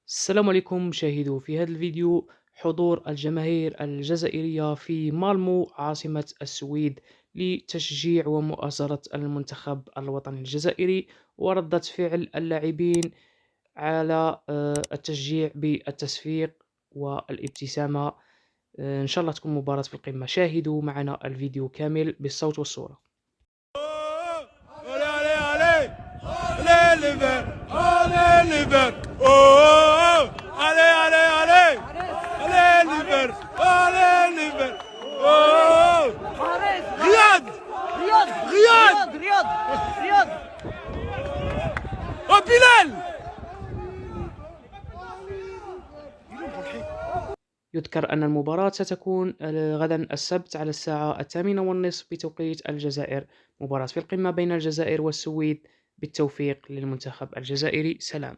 السلام عليكم مشاهدو. في هذا الفيديو حضور الجماهير الجزائرية في مالمو عاصمة السويد لتشجيع ومؤازرة المنتخب الوطني الجزائري، وردة فعل اللاعبين على التشجيع بالتصفيق والابتسامة. إن شاء الله تكون مباراة في القمة. شاهدوا معنا الفيديو كامل بالصوت والصورة. Allez, allez, allez! Allez les verts! Allez les verts! Oh, oh, oh! Allez, allez, allez! Allez les verts! Allez les verts! Oh, oh, oh! Riyad! رياض رياض! رياض رياض رياض. Oh Bilal! يذكر أن المباراة ستكون غدا السبت على الساعة 8:30 بتوقيت الجزائر. مباراة في القمة بين الجزائر والسويد. بالتوفيق للمنتخب الجزائري. سلام.